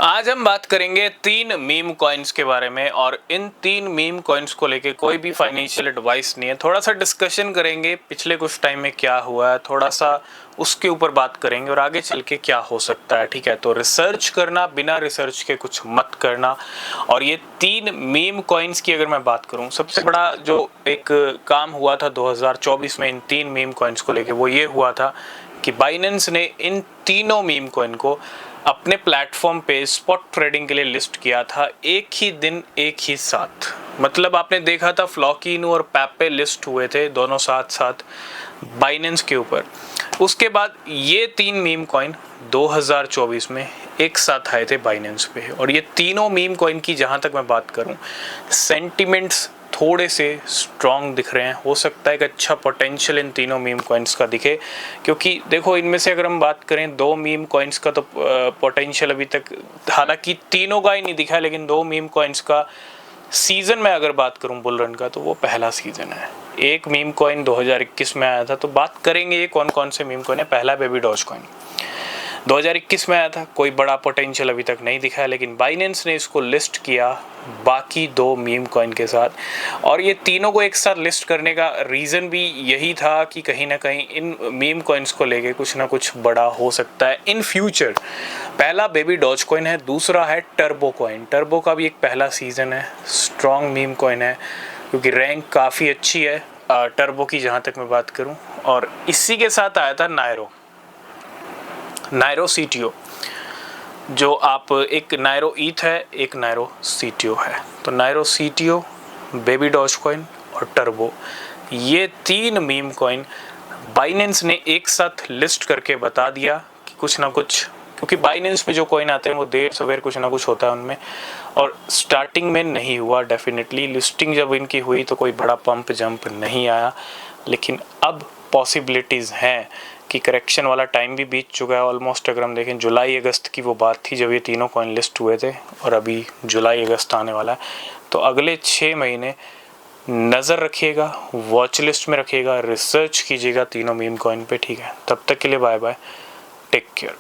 आज हम बात करेंगे 3 मीम कॉइन्स के बारे में और इन 3 मीम कॉइन्स को लेके कोई भी फाइनेंशियल एडवाइस नहीं है। थोड़ा सा डिस्कशन करेंगे पिछले कुछ टाइम में क्या हुआ है, थोड़ा सा उसके ऊपर बात करेंगे और आगे चल के क्या हो सकता है। ठीक है, तो रिसर्च करना, बिना रिसर्च के कुछ मत करना। और ये 3 मीम कॉइन्स की अगर मैं बात करूं, सबसे बड़ा जो एक काम हुआ था 2024 में इन 3 मीम कॉइन्स को लेके, वो ये हुआ था कि बाइनेंस ने इन तीनों मीम कॉइन को अपने प्लेटफॉर्म पे स्पॉट ट्रेडिंग के लिए लिस्ट किया था, एक ही दिन एक ही साथ। मतलब आपने देखा था फ्लॉकिनो और पेपे लिस्ट हुए थे दोनों साथ साथ बाइनेंस के ऊपर। उसके बाद ये 3 मीम कॉइन 2024 में एक साथ आए थे बाइनेंस पे। और ये तीनों मीम कॉइन की जहां तक मैं बात करूं, सेंटिमेंट्स थोड़े से स्ट्रॉन्ग दिख रहे हैं। हो सकता है एक अच्छा पोटेंशियल इन तीनों मीम कॉइन्स का दिखे, क्योंकि देखो इनमें से अगर हम बात करें 2 मीम कॉइन्स का तो पोटेंशियल अभी तक, हालांकि तीनों का ही नहीं दिखा, लेकिन 2 मीम कॉइन्स का सीजन में अगर बात करूं बुल रन का, तो वो पहला सीजन है। एक मीम कॉइन 2021 में आया था, तो बात करेंगे ये कौन कौन से मीम कॉइन है। पहला बेबी डॉज कॉइन 2021 में आया था, कोई बड़ा पोटेंशियल अभी तक नहीं दिखा है, लेकिन बाइनेंस ने इसको लिस्ट किया बाकी 2 मीम कॉइन के साथ। और ये तीनों को एक साथ लिस्ट करने का रीज़न भी यही था कि कहीं ना कहीं इन मीम कॉइन्स को लेके कुछ ना कुछ बड़ा हो सकता है इन फ्यूचर। पहला बेबी डॉज कॉइन है, दूसरा है टर्बो कॉइन। टर्बो का भी एक पहला सीजन है, स्ट्रॉन्ग मीम कॉइन है क्योंकि रैंक काफ़ी अच्छी है टर्बो की जहाँ तक मैं बात करूँ। और इसी के साथ आया था नायरो सीटीओ, जो आप एक नायरो ईथ है, एक नायरो सीटीओ है। तो नायरो सीटीओ, बेबी डॉज कॉइन और टर्बो, ये 3 मीम कॉइन बाइनेंस ने एक साथ लिस्ट करके बता दिया कि कुछ ना कुछ, क्योंकि बाइनेंस पे जो कॉइन आते हैं वो देर सवेर कुछ ना कुछ होता है उनमें। और स्टार्टिंग में नहीं हुआ, डेफिनेटली लिस्टिंग जब इनकी हुई तो कोई बड़ा पंप जंप नहीं आया, लेकिन अब पॉसिबिलिटीज़ हैं कि करेक्शन वाला टाइम भी बीत चुका है ऑलमोस्ट। अगर हम देखें जुलाई अगस्त की वो बात थी जब ये तीनों कॉइन लिस्ट हुए थे, और अभी जुलाई अगस्त आने वाला है। तो अगले 6 महीने नज़र रखिएगा, वॉच लिस्ट में रखिएगा, रिसर्च कीजिएगा तीनों मीम कॉइन पे। ठीक है, तब तक के लिए बाय बाय।